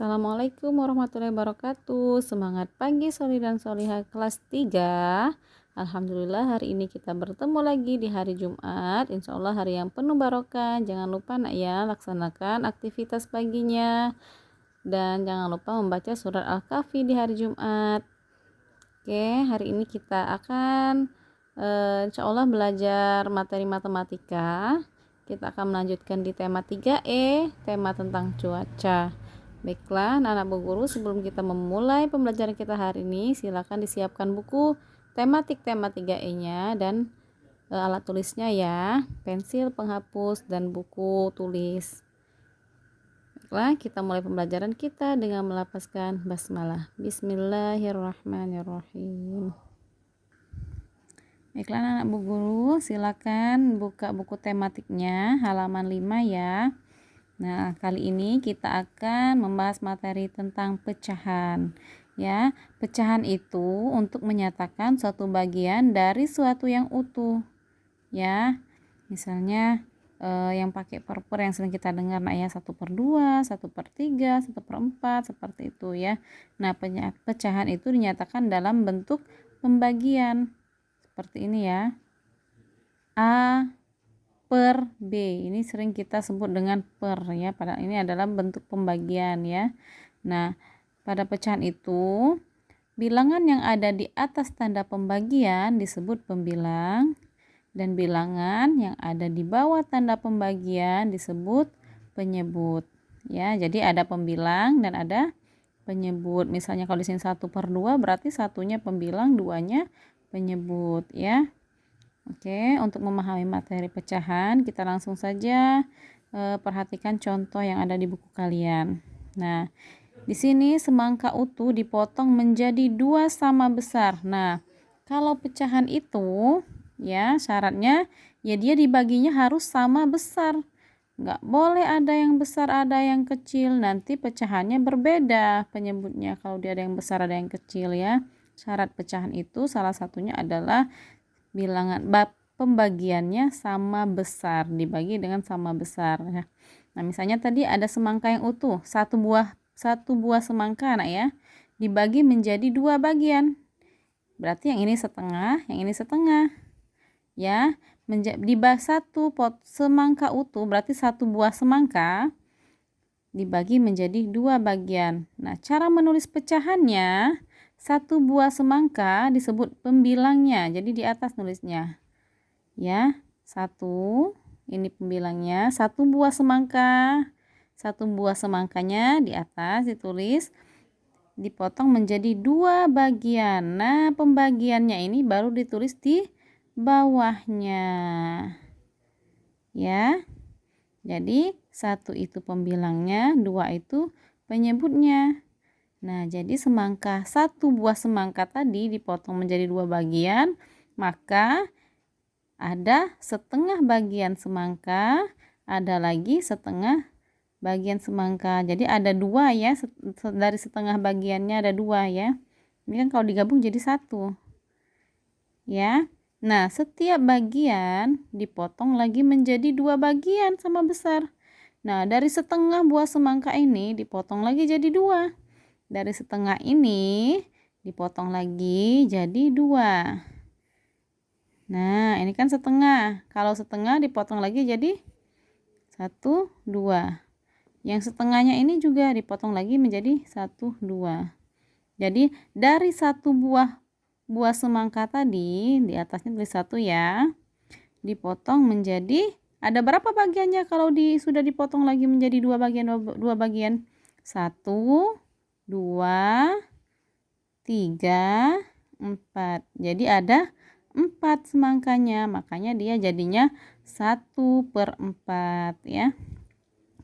Assalamualaikum warahmatullahi wabarakatuh. Semangat pagi soli dan soliha kelas 3. Alhamdulillah hari ini kita bertemu lagi di hari Jumat. Insya Allah hari yang penuh barokah. Jangan lupa nak ya, laksanakan aktivitas paginya. Dan jangan lupa membaca surat Al-Kahfi di hari Jumat. Oke, hari ini kita akan insya Allah belajar materi matematika. Kita akan melanjutkan di tema 3E, tema tentang cuaca. Baiklah, anak-anak Bu Guru, sebelum kita memulai pembelajaran kita hari ini, silakan disiapkan buku tematik tema 3E-nya dan alat tulisnya ya, pensil, penghapus, dan buku tulis. Baiklah, kita mulai pembelajaran kita dengan melafazkan basmalah. Bismillahirrahmanirrahim. Baiklah, anak-anak Bu Guru, silakan buka buku tematiknya halaman 5 ya. Nah, kali ini kita akan membahas materi tentang pecahan. Ya, pecahan itu untuk menyatakan suatu bagian dari suatu yang utuh. Ya, misalnya yang pakai per yang sering kita dengar ya 1/2, 1/3, 1/4 seperti itu ya. Nah, pecahan itu dinyatakan dalam bentuk pembagian seperti ini ya. A per B, ini sering kita sebut dengan per ya, padahal ini adalah bentuk pembagian ya. Nah, pada pecahan itu bilangan yang ada di atas tanda pembagian disebut pembilang dan bilangan yang ada di bawah tanda pembagian disebut penyebut ya. Jadi ada pembilang dan ada penyebut. Misalnya kalau di sini 1/2 berarti satunya pembilang, duanya penyebut ya. Oke, untuk memahami materi pecahan, kita langsung saja perhatikan contoh yang ada di buku kalian. Nah, di sini semangka utuh dipotong menjadi 2 sama besar. Nah, kalau pecahan itu, ya syaratnya, ya dia dibaginya harus sama besar. Nggak boleh ada yang besar, ada yang kecil. Nanti pecahannya berbeda penyebutnya. Kalau dia ada yang besar, ada yang kecil ya. Syarat pecahan itu salah satunya adalah bilangan pembagiannya sama besar, dibagi dengan sama besar ya. Nah, misalnya tadi ada semangka yang utuh, satu buah semangka anak ya, dibagi menjadi 2 bagian. Berarti yang ini setengah, yang ini setengah. Ya, di satu pot semangka utuh berarti satu buah semangka dibagi menjadi 2 bagian. Nah, cara menulis pecahannya, satu buah semangka disebut pembilangnya, jadi di atas nulisnya ya, 1 ini pembilangnya, satu buah semangkanya di atas ditulis, dipotong menjadi 2 bagian. Nah, pembagiannya ini baru ditulis di bawahnya ya. Jadi 1 itu pembilangnya, 2 itu penyebutnya. Nah, jadi satu buah semangka tadi dipotong menjadi 2 bagian, maka ada setengah bagian semangka, ada lagi setengah bagian semangka. Jadi ada 2 ya, dari setengah bagiannya ada 2 ya. Ini kan kalau digabung jadi 1 ya. Nah, setiap bagian dipotong lagi menjadi 2 bagian sama besar. Nah, dari setengah buah semangka ini dipotong lagi jadi 2. Dari setengah ini dipotong lagi jadi 2. Nah, ini kan setengah. Kalau setengah dipotong lagi jadi 1, 2. Yang setengahnya ini juga dipotong lagi menjadi 1, 2. Jadi dari satu buah semangka tadi, di atasnya tulis 1 ya, dipotong menjadi, ada berapa bagiannya kalau sudah dipotong lagi menjadi 2 bagian? 1, 2, 3, 4. Jadi ada 4 semangkanya, makanya dia jadinya 1/4 ya.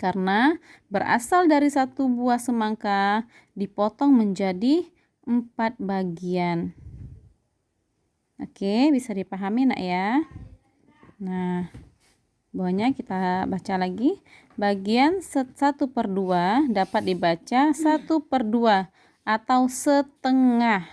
Karena berasal dari satu buah semangka dipotong menjadi 4 bagian. Oke, bisa dipahami nak ya. Nah, bawahnya kita baca lagi. Bagian 1/2 dapat dibaca 1/2 atau setengah.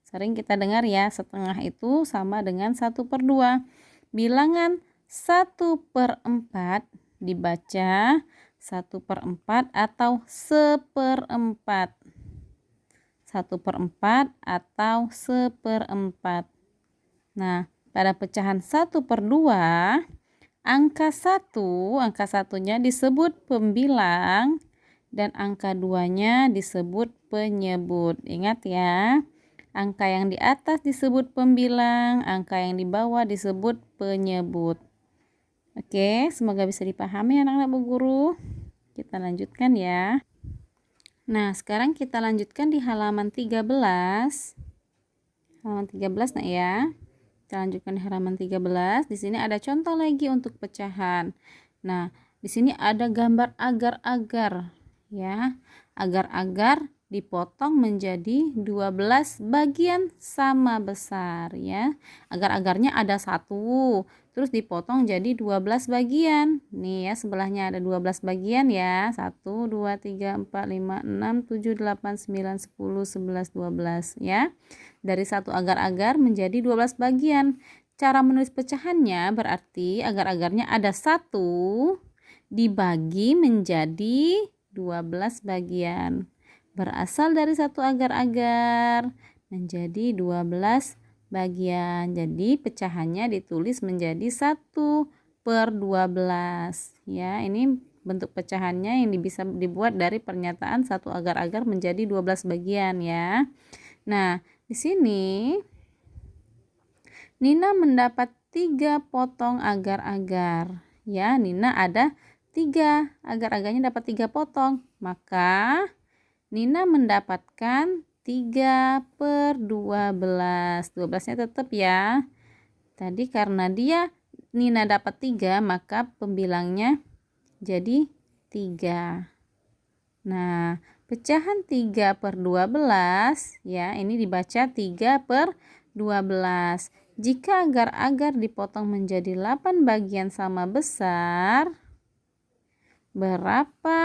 Sering kita dengar ya, setengah itu sama dengan 1/2. Bilangan 1/4 dibaca 1/4 atau 1/4. 1/4 atau 1/4. Nah, pada pecahan 1/2, angka 1, angka satunya disebut pembilang dan angka 2-nya disebut penyebut. Ingat ya, angka yang di atas disebut pembilang, angka yang di bawah disebut penyebut. Oke, semoga bisa dipahami anak-anak Bu Guru. Kita lanjutkan ya. Nah, sekarang kita lanjutkan di halaman 13. Halaman 13 nak ya. Kita lanjutkan di halaman 13. Di sini ada contoh lagi untuk pecahan. Nah, di sini ada gambar agar-agar ya. Agar-agar dipotong menjadi 12 bagian sama besar ya. Agar-agarnya ada 1, terus dipotong jadi 12 bagian. Nih ya, sebelahnya ada 12 bagian ya. 1, 2, 3, 4, 5, 6, 7, 8, 9, 10, 11, 12 ya. Dari satu agar-agar menjadi 12 bagian. Cara menulis pecahannya berarti agar-agarnya ada 1 dibagi menjadi 12 bagian. Berasal dari satu agar-agar menjadi 12 bagian. Jadi pecahannya ditulis menjadi 1/12 ya. Ini bentuk pecahannya yang bisa dibuat dari pernyataan satu agar-agar menjadi 12 bagian ya. Nah, di sini Nina mendapat 3 potong agar-agar ya. Nina ada 3 agar-agarnya, dapat 3 potong, maka Nina mendapatkan 3/12. 12-nya tetap ya. Tadi karena Nina dapat 3, maka pembilangnya jadi 3. Nah, pecahan 3/12 ya, ini dibaca 3/12. Jika agar-agar dipotong menjadi 8 bagian sama besar, berapa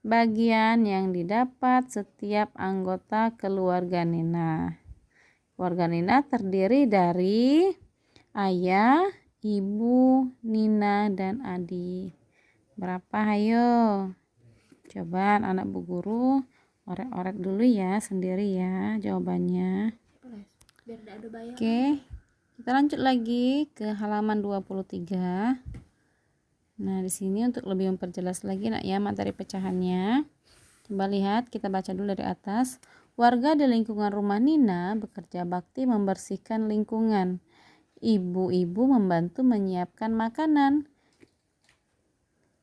bagian yang didapat setiap anggota keluarga Nina? Keluarga Nina terdiri dari ayah, ibu, Nina, dan adik. Berapa? Hayo. Coba anak Bu Guru orek-orek dulu ya sendiri ya jawabannya. Oke, kita lanjut lagi ke halaman 23. Nah, di sini untuk lebih memperjelas lagi nak ya materi pecahannya. Coba lihat, kita baca dulu dari atas. Warga di lingkungan rumah Nina bekerja bakti membersihkan lingkungan. Ibu-ibu membantu menyiapkan makanan.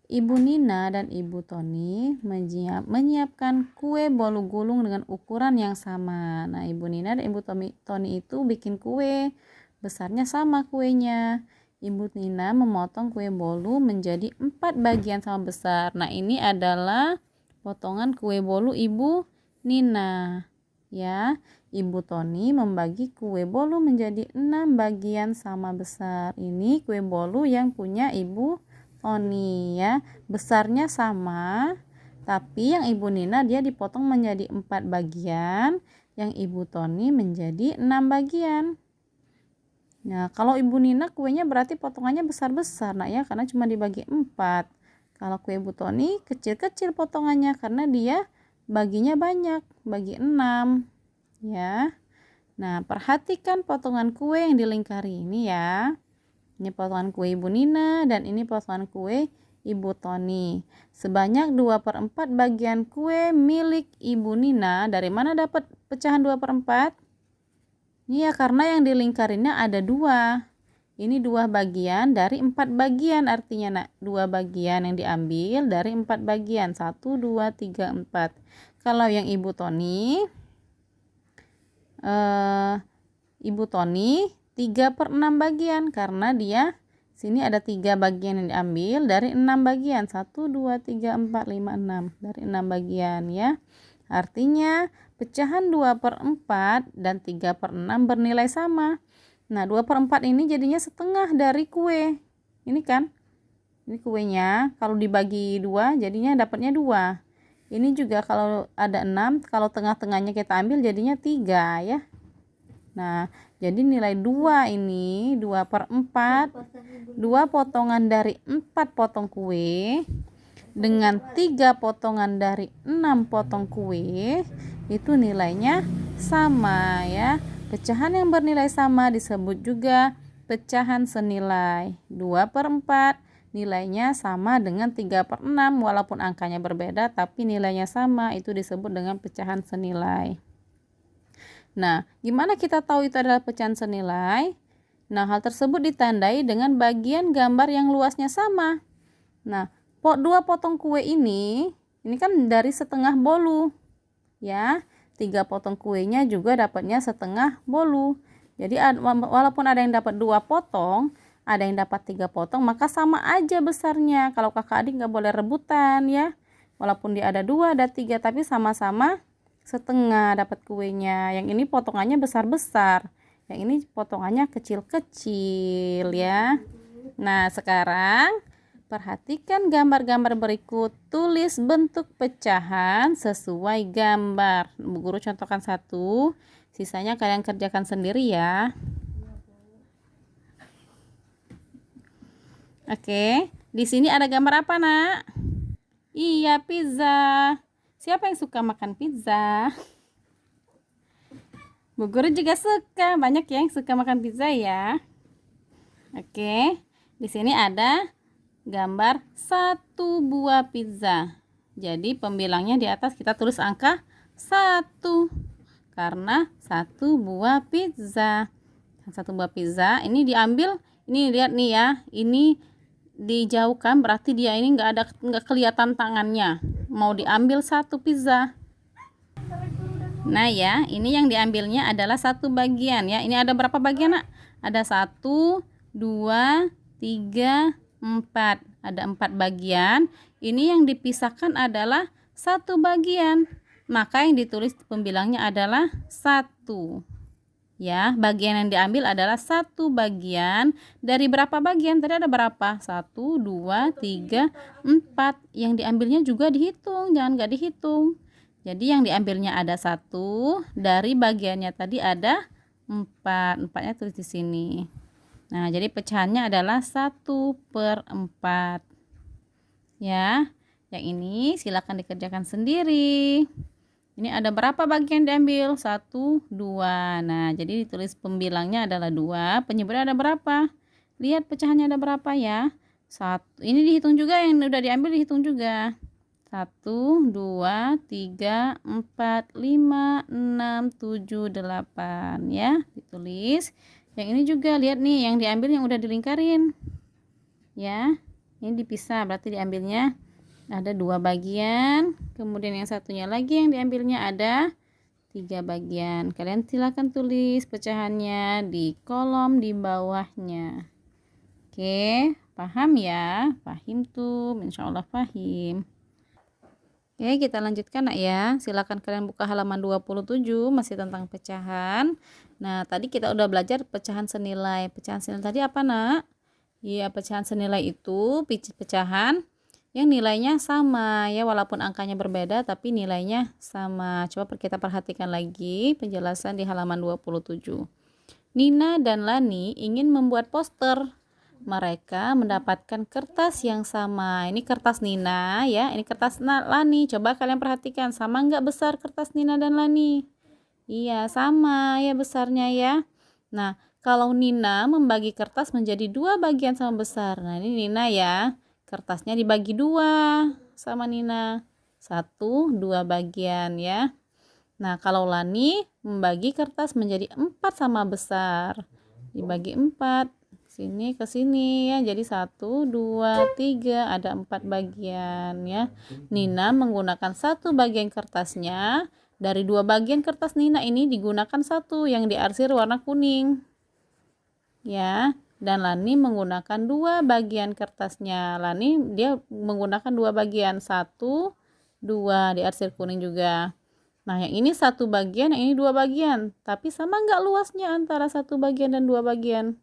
Ibu Nina dan Ibu Toni menyiapkan kue bolu gulung dengan ukuran yang sama. Nah, Ibu Nina dan Ibu Toni itu bikin kue, besarnya sama kuenya. Ibu Nina memotong kue bolu menjadi 4 bagian sama besar. Nah, ini adalah potongan kue bolu Ibu Nina. Ya, Ibu Toni membagi kue bolu menjadi 6 bagian sama besar. Ini kue bolu yang punya Ibu Toni ya. Besarnya sama, tapi yang Ibu Nina dia dipotong menjadi 4 bagian, yang Ibu Toni menjadi 6 bagian. Nah, kalau Ibu Nina kuenya berarti potongannya besar-besar nak ya, karena cuma dibagi 4. Kalau kue Ibu Toni kecil-kecil potongannya karena dia baginya banyak, bagi 6 ya. Nah, perhatikan potongan kue yang dilingkari ini ya. Ini potongan kue Ibu Nina dan ini potongan kue Ibu Toni. Sebanyak 2/4 bagian kue milik Ibu Nina. Dari mana dapat pecahan 2/4? Iya, karena yang dilingkarinya ada 2. Ini 2 bagian dari 4 bagian artinya nak. 2 bagian yang diambil dari 4 bagian. 1, 2, 3, 4. Kalau yang Ibu Toni, Ibu Toni 3/6 bagian karena dia sini ada 3 bagian yang diambil dari 6 bagian. 1, 2, 3, 4, 5, 6. Dari 6 bagian ya. Artinya pecahan 2/4 dan 3/6 bernilai sama. Nah, 2/4 ini jadinya setengah dari kue. Ini kan. Ini kuenya. Kalau dibagi 2 jadinya dapatnya 2. Ini juga kalau ada 6, kalau tengah-tengahnya kita ambil jadinya 3 ya. Nah, jadi nilai 2 ini 2/4. 2 potongan dari 4 potong kue dengan 3 potongan dari 6 potong kue, itu nilainya sama ya. Pecahan yang bernilai sama disebut juga pecahan senilai. 2/4 nilainya sama dengan 3/6, walaupun angkanya berbeda tapi nilainya sama, itu disebut dengan pecahan senilai. Nah, gimana kita tahu itu adalah pecahan senilai? Nah, hal tersebut ditandai dengan bagian gambar yang luasnya sama. Nah, 2 potong kue ini kan dari setengah bolu. Ya, 3 potong kuenya juga dapatnya setengah bolu. Jadi walaupun ada yang dapat 2 potong, ada yang dapat 3 potong, maka sama aja besarnya. Kalau kakak adik nggak boleh rebutan ya. Walaupun dia ada 2, ada 3, tapi sama-sama setengah dapat kuenya. Yang ini potongannya besar-besar. Yang ini potongannya kecil-kecil ya. Nah, sekarang perhatikan gambar-gambar berikut. Tulis bentuk pecahan sesuai gambar. Bu Guru contohkan 1. Sisanya kalian kerjakan sendiri ya. Oke, di sini ada gambar apa, Nak? Iya, pizza. Siapa yang suka makan pizza? Bu Guru juga suka, banyak yang suka makan pizza ya. Oke, di sini ada gambar 1 buah pizza. Jadi pembilangnya di atas kita tulis angka 1 karena 1 buah pizza. 1 buah pizza ini diambil, ini lihat nih ya, ini dijauhkan berarti dia ini nggak kelihatan tangannya. Mau diambil 1 pizza. Nah ya, ini yang diambilnya adalah 1 bagian ya. Ini ada berapa bagian, Nak? Ada 1, 2, 3, 4. Ada 4 bagian. Ini yang dipisahkan adalah 1 bagian. Maka yang ditulis pembilangnya adalah 1. Ya, bagian yang diambil adalah 1 bagian. Dari berapa bagian? Tadi ada berapa? 1, 2, 3, 4. Yang diambilnya juga dihitung, jangan nggak dihitung. Jadi yang diambilnya ada 1, dari bagiannya tadi ada 4. 4-nya tulis di sini. Nah, jadi pecahannya adalah 1/4. Ya, yang ini silakan dikerjakan sendiri. Ini ada berapa bagian diambil? 1, 2. Nah, jadi ditulis pembilangnya adalah 2. Penyebutnya ada berapa? Lihat pecahannya ada berapa ya. 1. Ini dihitung juga, yang udah diambil dihitung juga. 1, 2, 3, 4, 5, 6, 7, 8 ya, ditulis. Yang ini juga lihat nih, yang diambil yang udah dilingkarin ya. Ini dipisah, berarti diambilnya ada 2 bagian. Kemudian yang satunya lagi yang diambilnya ada 3 bagian. Kalian silakan tulis pecahannya di kolom di bawahnya. Oke, paham ya? Pahim tuh, insya Allah pahim. Oke, kita lanjutkan, Nak ya. Silakan kalian buka halaman 27, masih tentang pecahan. Nah, tadi kita udah belajar pecahan senilai. Pecahan senilai tadi apa, Nak? Iya, pecahan senilai itu pecahan yang nilainya sama ya, walaupun angkanya berbeda tapi nilainya sama. Coba kita perhatikan lagi penjelasan di halaman 27. Nina dan Lani ingin membuat poster. Mereka mendapatkan kertas yang sama. Ini kertas Nina ya, ini kertas Lani. Coba kalian perhatikan, sama nggak besar kertas Nina dan Lani? Iya, sama ya besarnya ya. Nah, kalau Nina membagi kertas menjadi 2 bagian sama besar. Nah, ini Nina ya. Kertasnya dibagi 2 sama Nina. 1, 2 bagian ya. Nah, kalau Lani membagi kertas menjadi 4 sama besar. Dibagi 4. Sini ke sini ya, jadi 1, 2, 3, ada 4 bagian ya. Nina menggunakan 1 bagian kertasnya. Dari 2 bagian kertas Nina ini digunakan 1 yang diarsir warna kuning ya. Dan Lani menggunakan 2 bagian kertasnya. Lani dia menggunakan 2 bagian, 1, 2 diarsir kuning juga. Nah, yang ini 1 bagian, yang ini 2 bagian. Tapi sama nggak luasnya antara 1 bagian dan 2 bagian?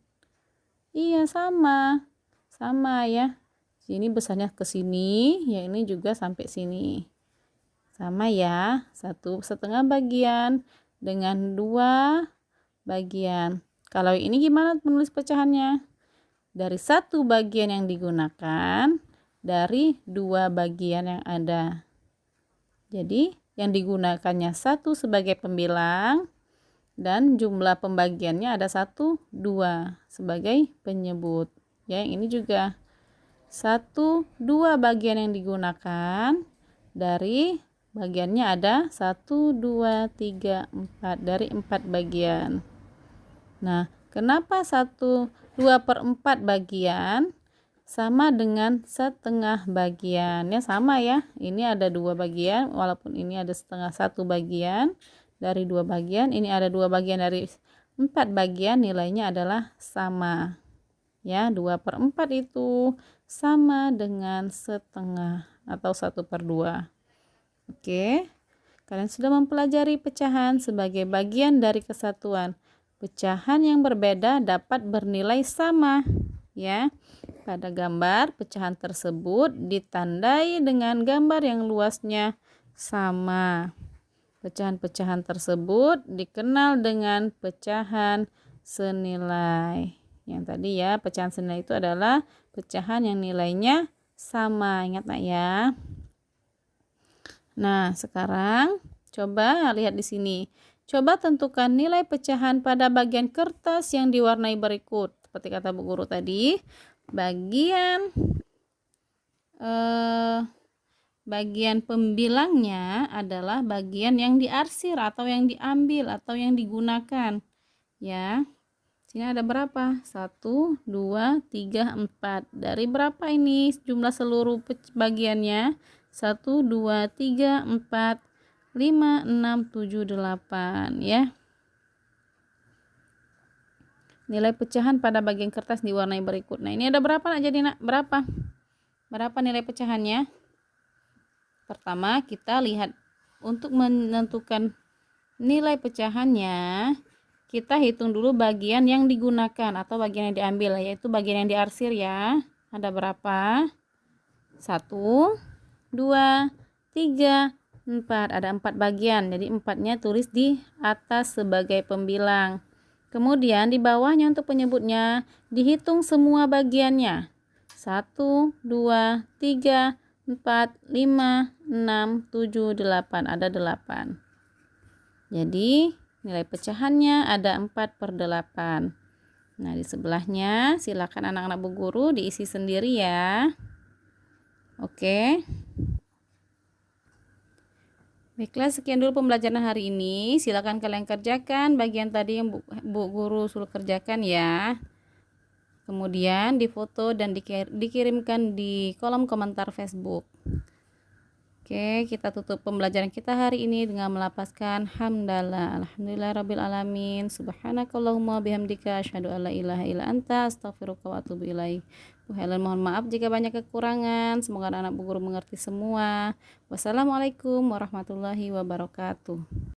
Iya, sama. Sama ya. Sini besarnya ke sini, yang ini juga sampai sini. Sama ya, 1,5 bagian dengan 2 bagian. Kalau ini gimana menulis pecahannya? Dari 1 bagian yang digunakan, dari dua bagian yang ada. Jadi yang digunakannya 1 sebagai pembilang dan jumlah pembagiannya ada 1, 2 sebagai penyebut. Ya, yang ini juga 1, 2 bagian yang digunakan, dari bagiannya ada 1, 2, 3, 4, dari 4 bagian. Nah, kenapa 1, 2/4 bagian sama dengan setengah bagian? Ya sama ya, ini ada 2 bagian, walaupun ini ada setengah 1 bagian dari 2 bagian, ini ada 2 bagian dari 4 bagian, nilainya adalah sama. Ya, 2/4 itu sama dengan setengah atau 1/2. Oke, kalian sudah mempelajari pecahan sebagai bagian dari kesatuan. Pecahan yang berbeda dapat bernilai sama. Ya, pada gambar pecahan tersebut ditandai dengan gambar yang luasnya sama. Pecahan-pecahan tersebut dikenal dengan pecahan senilai. Yang tadi ya, pecahan senilai itu adalah pecahan yang nilainya sama. Ingat nak ya. Nah, sekarang coba lihat di sini. Coba tentukan nilai pecahan pada bagian kertas yang diwarnai berikut. Seperti kata Bu Guru tadi, bagian pembilangnya adalah bagian yang diarsir atau yang diambil atau yang digunakan. Ya. Sini ada berapa? 1, 2, 3, 4. Dari berapa ini jumlah seluruh bagiannya? 1, 2, 3, 4, 5, 6, 7, 8 ya. Nilai pecahan pada bagian kertas diwarnai berikut. Nah, ini ada berapa nak jadi nak? Berapa? Berapa nilai pecahannya? Pertama, kita lihat untuk menentukan nilai pecahannya, kita hitung dulu bagian yang digunakan atau bagian yang diambil, yaitu bagian yang diarsir ya. Ada berapa? 1, 2, 3, 4. Ada 4 bagian, jadi 4-nya tulis di atas sebagai pembilang. Kemudian di bawahnya untuk penyebutnya dihitung semua bagiannya. 1, 2, 3, 4, 5, 6, 7, 8. Ada 8. Jadi nilai pecahannya ada 4/8. Nah, di sebelahnya silakan anak-anak Bu Guru diisi sendiri ya. Oke. Baiklah, sekian dulu pembelajaran hari ini. Silakan kalian kerjakan bagian tadi yang Bu Guru suruh kerjakan ya. Kemudian difoto dan dikirimkan di kolom komentar Facebook. Oke, kita tutup pembelajaran kita hari ini dengan melafazkan hamdalah. Alhamdulillahirabbil alamin. Subhanakallahumma bihamdika asyhadu alla ilaha illa anta astaghfiruka wa atubu ilaik. Mohon maaf jika banyak kekurangan. Semoga anak-anak Bu Guru mengerti semua. Wassalamualaikum warahmatullahi wabarakatuh.